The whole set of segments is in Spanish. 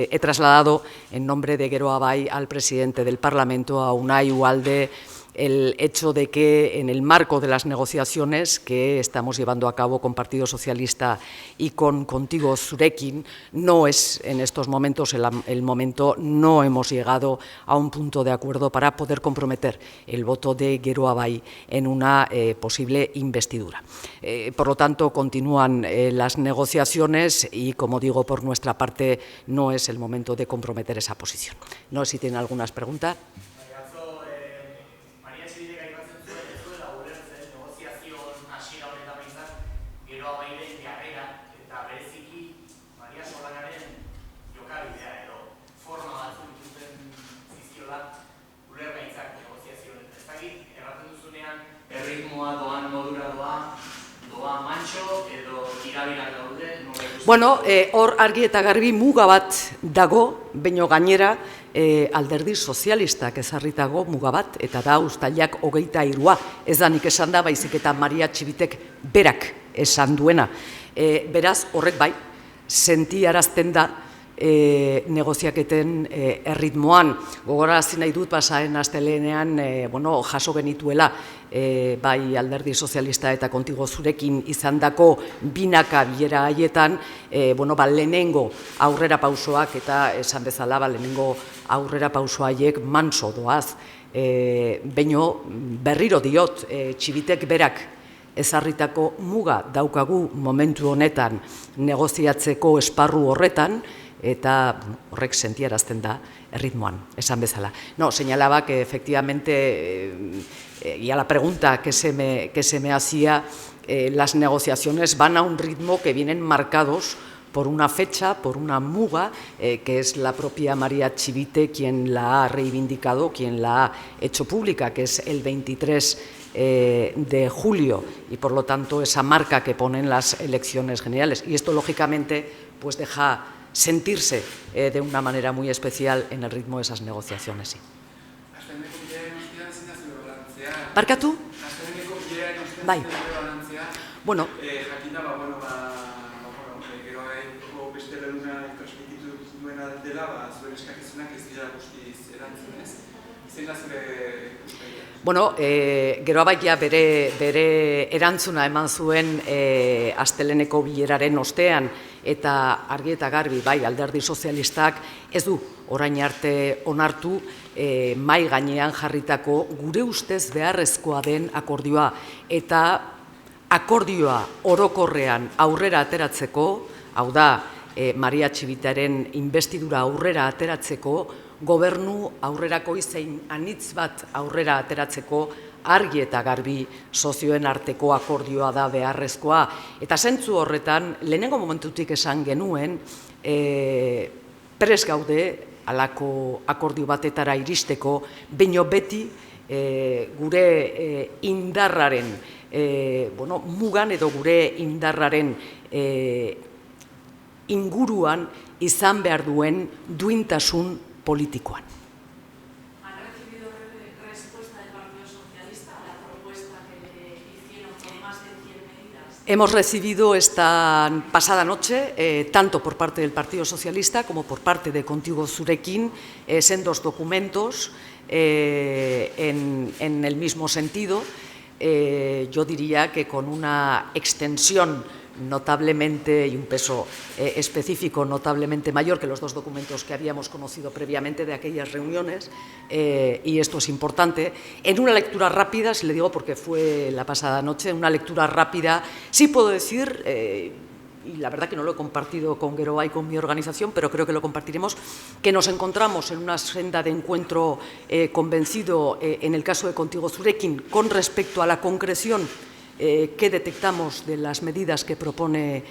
He trasladado en nombre de Geroa Bai al presidente del Parlamento, a Unai Ugalde, el hecho de que en el marco de las negociaciones que estamos llevando a cabo con Partido Socialista y con Contigo Zurekin, no es en estos momentos el momento, no hemos llegado a un punto de acuerdo para poder comprometer el voto de Geroa Bai en una posible investidura. Por lo tanto, continúan las negociaciones y, como digo, por nuestra parte no es el momento de comprometer esa posición. No sé si tienen algunas preguntas. Bueno, hor argi eta garbi muga bat dago, baino gainera alderdi sozialistak ezarritako muga bat, eta da uztailak 23. Ez da nik esan da, baizik eta Maria Txibitek berak esan duena. Beraz, horrek bai, sentiarazten da negoziaketen erritmoan. Gogorarazi nahi dut pasaren astelehenean jaso genituela bai alderdi sozialista eta Contigo Zurekin izandako binaka bilera haietan lehenengo aurrera pausoak eta esan bezala lehenengo aurrera pauso haiek manso doaz. Baino berriro diot, Txibitek berak ezarritako muga daukagu momentu honetan negoziatzeko esparru horretan, eta horrek sentiarazten da erritmoan, esan bezala. No, señalaba que efectivamente, y a la pregunta que se me hacía, las negociaciones van a un ritmo que vienen marcados por una fecha, por una muga, que es la propia María Txibite quien la ha reivindicado, quien la ha hecho pública, que es el 23 de julio, y por lo tanto esa marca que ponen las elecciones generales. Y esto, lógicamente, pues deja sentirse de una manera muy especial en el ritmo de esas negociaciones. Sí. ¿Barkatu? Bai. Bueno. Bueno, Geroa Bai bere erantzuna eman zuen asteleheneko bileraren ostean, eta argi eta garbi bai alderdi sozialistak ez du orain arte onartu mahai gainean jarritako gure ustez beharrezkoa den akordioa, eta akordioa orokorrean aurrera ateratzeko, hau da, Maria Txibitaren investidura aurrera ateratzeko, gobernu aurrerako zein anitz bat aurrera ateratzeko argi eta garbi sozioen arteko akordioa da beharrezkoa. Eta zentzu horretan, lehenengo momentutik esan genuen, prest gaude halako akordio batetara iristeko, baino beti gure indarraren, mugan edo gure indarraren inguruan izan behar duen duintasun politikoan. ¿Han recibido respuesta del Partido Socialista a la propuesta que le hicieron con más de 100 medidas? Hemos recibido esta pasada noche, tanto por parte del Partido Socialista como por parte de Contigo Zurekin, sendos documentos en el mismo sentido. Yo diría que con una extensión notablemente y un peso específico notablemente mayor que los dos documentos que habíamos conocido previamente de aquellas reuniones, y esto es importante. En una lectura rápida, si le digo porque fue la pasada noche, una lectura rápida, sí puedo decir, y la verdad que no lo he compartido con Geroa y con mi organización, pero creo que lo compartiremos, que nos encontramos en una senda de encuentro convencido en el caso de Contigo Zurekin con respecto a la concreción que detectamos de las medidas que propone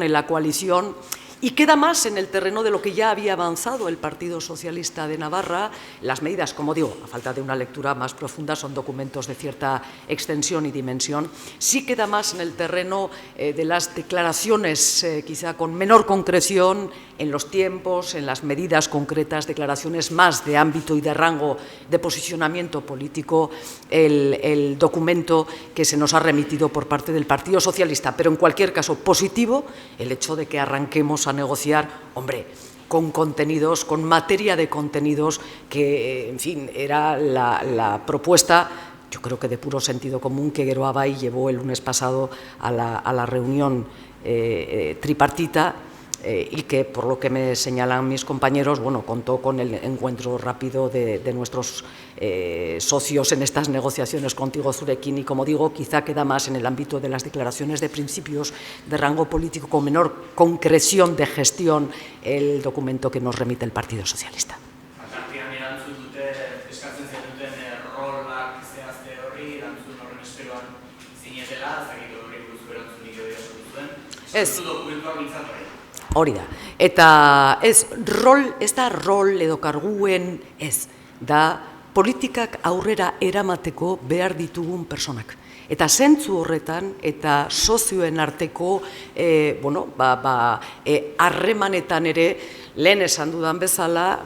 la coalición, y queda más en el terreno de lo que ya había avanzado el Partido Socialista de Navarra. Las medidas, como digo, a falta de una lectura más profunda, son documentos de cierta extensión y dimensión. Sí queda más en el terreno de las declaraciones, quizá con menor concreción, en los tiempos, en las medidas concretas, declaraciones más de ámbito y de rango de posicionamiento político, el documento que se nos ha remitido por parte del Partido Socialista. Pero en cualquier caso, positivo el hecho de que arranquemos a negociar, hombre, con contenidos, con materia de contenidos que, en fin, era la propuesta, yo creo que de puro sentido común, que Geroa Bai llevó el lunes pasado a la reunión tripartita, y que, por lo que me señalan mis compañeros, bueno, contó con el encuentro rápido de nuestros socios en estas negociaciones contigo, Zurekin, y, como digo, quizá queda más en el ámbito de las declaraciones de principios de rango político con menor concreción de gestión el documento que nos remite el Partido Socialista. Hori da. Eta ez da rol edo karguen ez, da politikak aurrera eramateko behar ditugun personak. Eta zentzu horretan eta sozioen arteko harremanetan ere, lehen esan dudan bezala,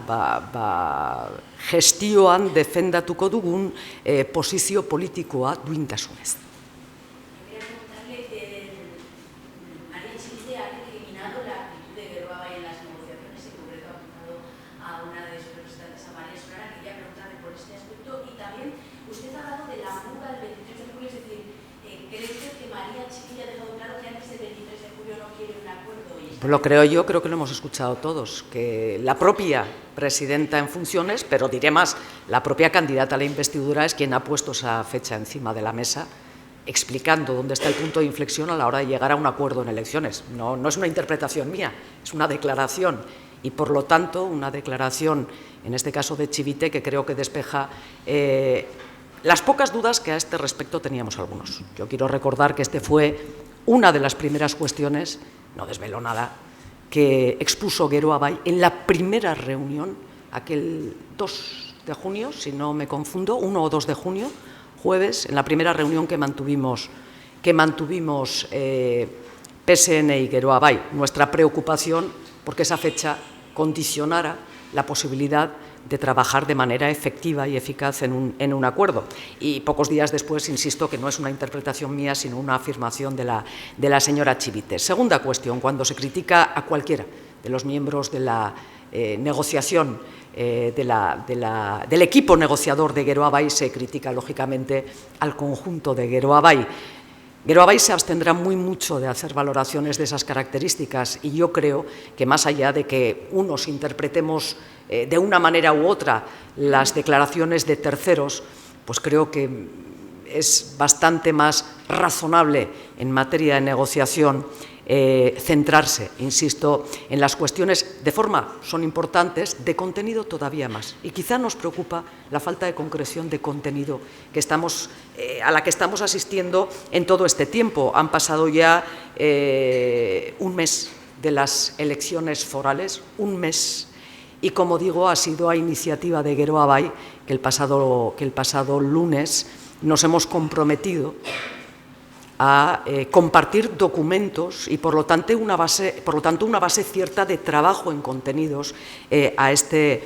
gestioan defendatuko dugun posizio politikoa duintasunez. Lo creo yo, creo que lo hemos escuchado todos, que la propia presidenta en funciones, pero diré más, la propia candidata a la investidura es quien ha puesto esa fecha encima de la mesa, explicando dónde está el punto de inflexión a la hora de llegar a un acuerdo en elecciones. No es una interpretación mía, es una declaración, y por lo tanto una declaración, en este caso de Chivite, que creo que despeja las pocas dudas que a este respecto teníamos algunos. Yo quiero recordar que este fue una de las primeras cuestiones, no desveló nada, que expuso Geroa Bai en la primera reunión, aquel 2 de junio, si no me confundo, 1 o 2 de junio, jueves, en la primera reunión que mantuvimos PSN y Geroa Bai. Nuestra preocupación porque esa fecha condicionara la posibilidad de trabajar de manera efectiva y eficaz en un acuerdo. Y pocos días después, insisto, que no es una interpretación mía, sino una afirmación de la señora Chivite. Segunda cuestión, cuando se critica a cualquiera de los miembros de la negociación, del equipo negociador de Geroa Bai, se critica, lógicamente, al conjunto de Geroa Bai. Geroa Bai se abstendrá muy mucho de hacer valoraciones de esas características, y yo creo que, más allá de que unos interpretemos de una manera u otra las declaraciones de terceros, pues creo que es bastante más razonable en materia de negociación centrarse, insisto, en las cuestiones de forma, son importantes, de contenido todavía más. Y quizá nos preocupa la falta de concreción de contenido a la que estamos asistiendo en todo este tiempo. Han pasado ya un mes de las elecciones forales, un mes, y, como digo, ha sido a iniciativa de Geroa Bai que el pasado lunes nos hemos comprometido a compartir documentos y, por lo tanto, una base cierta de trabajo en contenidos a este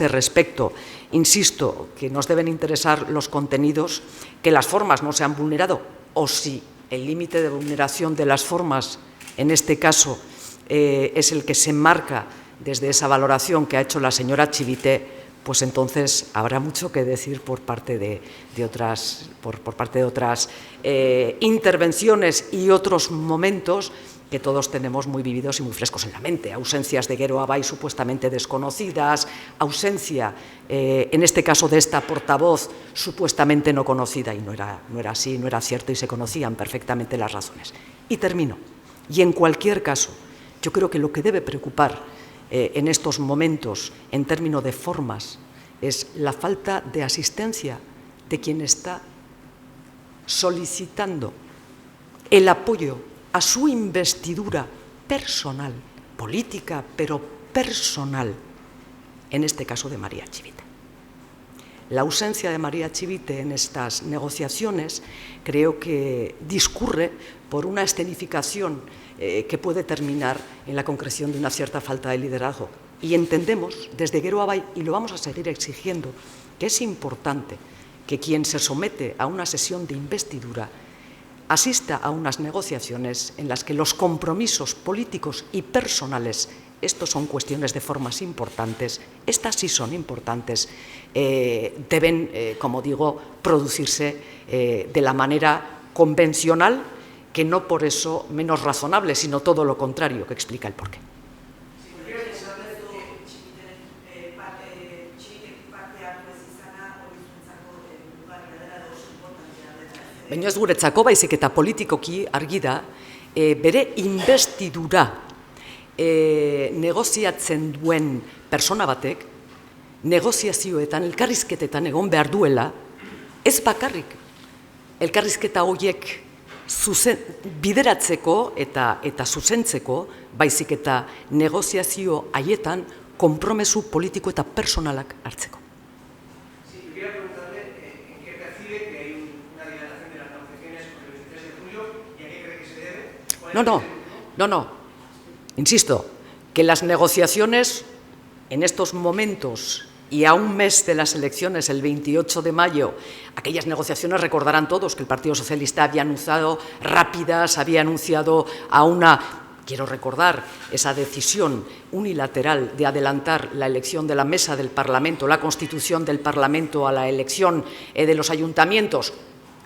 respecto. Insisto que nos deben interesar los contenidos, que las formas no se han vulnerado, o si el límite de vulneración de las formas, en este caso, es el que se marca desde esa valoración que ha hecho la señora Chivite, pues entonces habrá mucho que decir por parte de otras intervenciones y otros momentos que todos tenemos muy vividos y muy frescos en la mente. Ausencias de Geroa Bai supuestamente desconocidas, ausencia, en este caso, de esta portavoz supuestamente no conocida, y no era así, no era cierto, y se conocían perfectamente las razones. Y termino. Y en cualquier caso, yo creo que lo que debe preocupar en estos momentos, en términos de formas, es la falta de asistencia de quien está solicitando el apoyo a su investidura personal, política, pero personal, en este caso de María Chivite. La ausencia de María Chivite en estas negociaciones creo que discurre por una escenificación que puede terminar en la concreción de una cierta falta de liderazgo. Y entendemos desde Geroa Bai, y lo vamos a seguir exigiendo, que es importante que quien se somete a una sesión de investidura asista a unas negociaciones en las que los compromisos políticos y personales estos son cuestiones de formas importantes, estas sí son importantes, deben, como digo, producirse de la manera convencional, que no por eso menos razonable, sino todo lo contrario, que explica el porqué. Baina ez guretzako, baizik eta politikoki argi da, bere investidura negoziatzen duen persona batek, negoziazioetan, elkarrizketetan egon behar duela, ez bakarrik elkarrizketa horiek bideratzeko eta zuzentzeko, baizik eta negoziazio haietan konpromesu politiko eta personalak hartzeko. No. Insisto, que las negociaciones en estos momentos y a un mes de las elecciones, el 28 de mayo, aquellas negociaciones recordarán todos que el Partido Socialista había anunciado rápidas, había anunciado quiero recordar esa decisión unilateral de adelantar la elección de la mesa del Parlamento, la constitución del Parlamento a la elección de los ayuntamientos,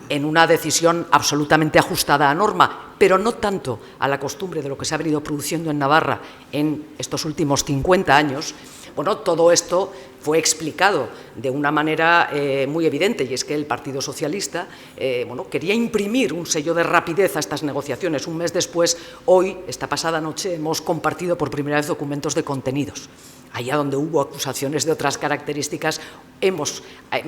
en una decisión absolutamente ajustada a norma, pero no tanto a la costumbre de lo que se ha venido produciendo en Navarra en estos últimos 50 años, bueno, todo esto fue explicado de una manera muy evidente, y es que el Partido Socialista quería imprimir un sello de rapidez a estas negociaciones. Un mes después, hoy, esta pasada noche, hemos compartido por primera vez documentos de contenidos. Allá donde hubo acusaciones de otras características, hemos,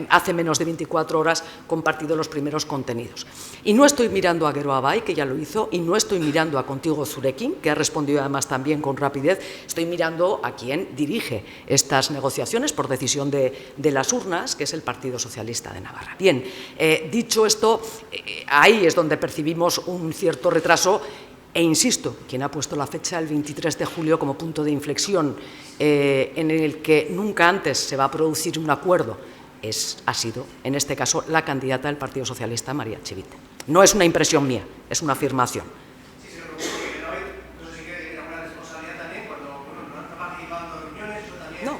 hace menos de 24 horas, compartido los primeros contenidos. Y no estoy mirando a Geroa Bai, que ya lo hizo, y no estoy mirando a Contigo Zurekin, que ha respondido además también con rapidez, estoy mirando a quien dirige estas negociaciones por decisión de las urnas, que es el Partido Socialista de Navarra. Bien, dicho esto, ahí es donde percibimos un cierto retraso. E insisto, quien ha puesto la fecha el 23 de julio como punto de inflexión en el que nunca antes se va a producir un acuerdo ha sido, en este caso, la candidata del Partido Socialista, María Chivite. No es una impresión mía, es una afirmación. No,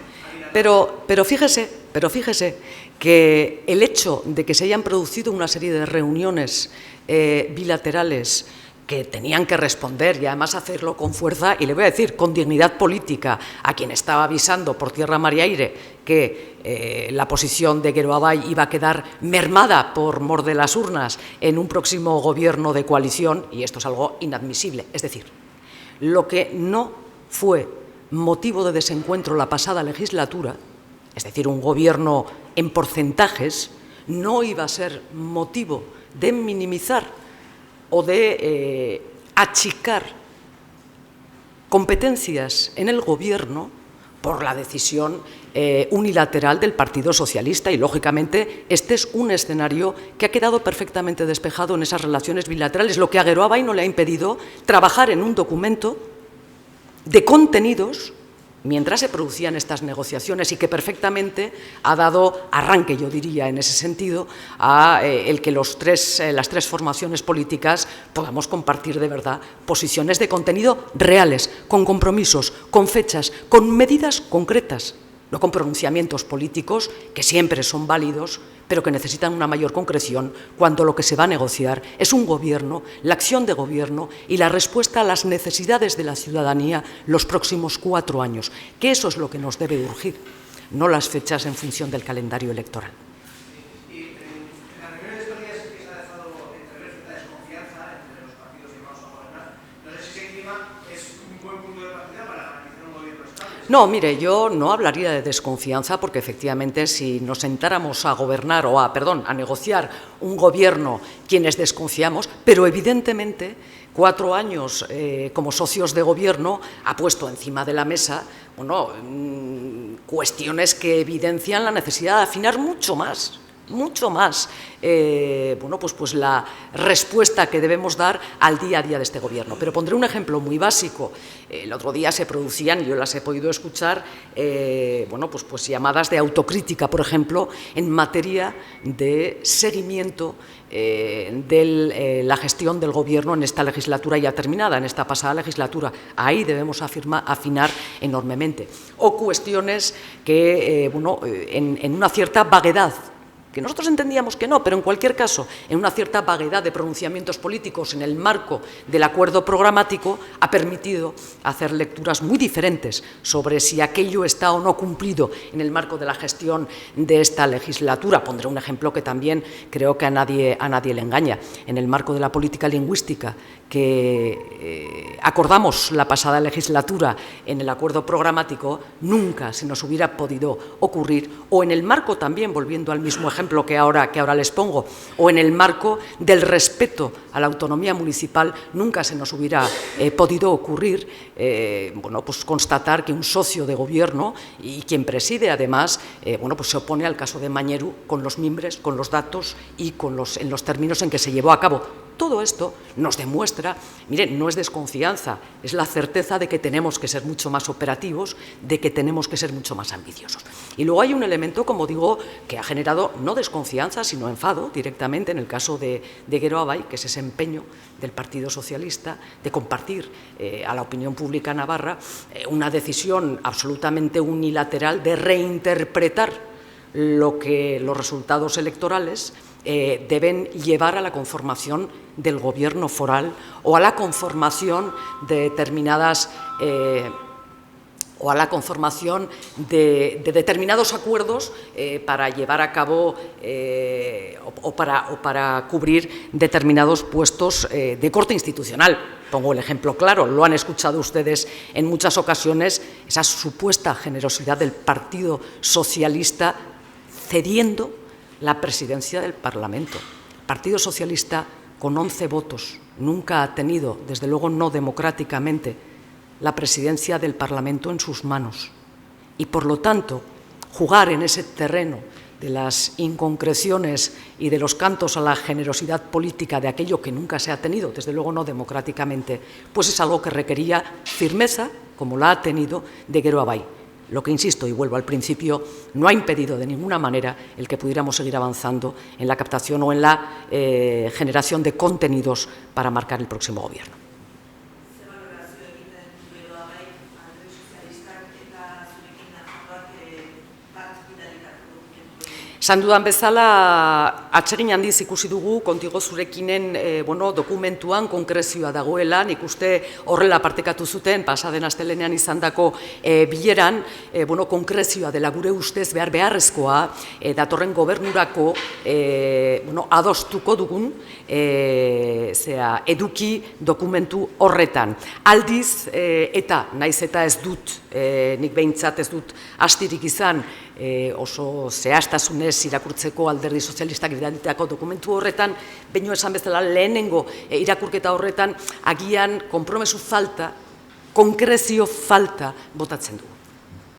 pero fíjese que el hecho de que se hayan producido una serie de reuniones bilaterales que tenían que responder y además hacerlo con fuerza, y le voy a decir, con dignidad política, a quien estaba avisando por tierra, mar y aire que la posición de Geroa Bai iba a quedar mermada por mor de las urnas en un próximo gobierno de coalición, y esto es algo inadmisible. Es decir, lo que no fue motivo de desencuentro la pasada legislatura, es decir, un gobierno en porcentajes, no iba a ser motivo de minimizar o de achicar competencias en el Gobierno por la decisión unilateral del Partido Socialista, y, lógicamente, este es un escenario que ha quedado perfectamente despejado en esas relaciones bilaterales, lo que a Geroa Bai no le ha impedido trabajar en un documento de contenidos mientras se producían estas negociaciones, y que perfectamente ha dado arranque, yo diría, en ese sentido, a el que las tres formaciones políticas podamos compartir de verdad posiciones de contenido reales, con compromisos, con fechas, con medidas concretas, no con pronunciamientos políticos que siempre son válidos, pero que necesitan una mayor concreción cuando lo que se va a negociar es un gobierno, la acción de gobierno y la respuesta a las necesidades de la ciudadanía los próximos 4 años, que eso es lo que nos debe urgir, no las fechas en función del calendario electoral. No, mire, yo no hablaría de desconfianza, porque efectivamente si nos sentáramos a gobernar a negociar un gobierno quienes desconfiamos, pero evidentemente 4 años como socios de gobierno ha puesto encima de la mesa cuestiones que evidencian la necesidad de afinar mucho más mucho más pues la respuesta que debemos dar al día a día de este Gobierno. Pero pondré un ejemplo muy básico. El otro día se producían, yo las he podido escuchar, pues llamadas de autocrítica, por ejemplo, en materia de seguimiento de la gestión del Gobierno en esta legislatura ya terminada, en esta pasada legislatura. Ahí debemos afinar enormemente. O cuestiones que, en una cierta vaguedad, que nosotros entendíamos que no, pero en cualquier caso, en una cierta vaguedad de pronunciamientos políticos en el marco del acuerdo programático, ha permitido hacer lecturas muy diferentes sobre si aquello está o no cumplido en el marco de la gestión de esta legislatura. Pondré un ejemplo que también creo que a nadie le engaña. En el marco de la política lingüística que acordamos la pasada legislatura en el acuerdo programático, nunca se nos hubiera podido ocurrir, o en el marco también, volviendo al mismo ejemplo que ahora les pongo, o en el marco del respeto a la autonomía municipal, nunca se nos hubiera podido ocurrir pues constatar que un socio de Gobierno y quien preside además pues se opone al caso de Mañeru con los mimbres, con los datos y en los términos en que se llevó a cabo. Todo esto nos demuestra, miren, no es desconfianza, es la certeza de que tenemos que ser mucho más operativos, de que tenemos que ser mucho más ambiciosos. Y luego hay un elemento, como digo, que ha generado no desconfianza, sino enfado directamente en el caso de Gero Abay, que es ese empeño del Partido Socialista de compartir a la opinión pública navarra una decisión absolutamente unilateral de reinterpretar lo que los resultados electorales deben llevar a la conformación del Gobierno foral o a la conformación de determinadas de determinados acuerdos para llevar a cabo o para cubrir determinados puestos de corte institucional. Pongo el ejemplo claro, lo han escuchado ustedes en muchas ocasiones, esa supuesta generosidad del Partido Socialista cediendo la presidencia del Parlamento. El Partido Socialista, con 11 votos, nunca ha tenido, desde luego no democráticamente, la presidencia del Parlamento en sus manos. Y, por lo tanto, jugar en ese terreno de las inconcreciones y de los cantos a la generosidad política de aquello que nunca se ha tenido, desde luego no democráticamente, pues es algo que requería firmeza, como la ha tenido de Gero Abay. Lo que, insisto, y vuelvo al principio, no ha impedido de ninguna manera el que pudiéramos seguir avanzando en la captación o en la generación de contenidos para marcar el próximo Gobierno. Esan dudan bezala, atsegin handiz ikusi dugu Kontigo Zurekinen dokumentuan konkrezioa dagoela, nik uste horrela partekatu zuten, pasaden astelenean izandako bileran, konkrezioa dela gure ustez beharrezkoa, datorren gobernurako adostuko dugun eduki dokumentu horretan. Aldiz, eta naiz eta ez dut, nik behintzat ez dut astirik izan, oso zehaztasunez irakurtzeko Alderdi Sozialistak bidalitako dokumentu horretan, baino esan bezala lehenengo irakurketa horretan agian konpromesu falta, konkrezio falta botatzen du.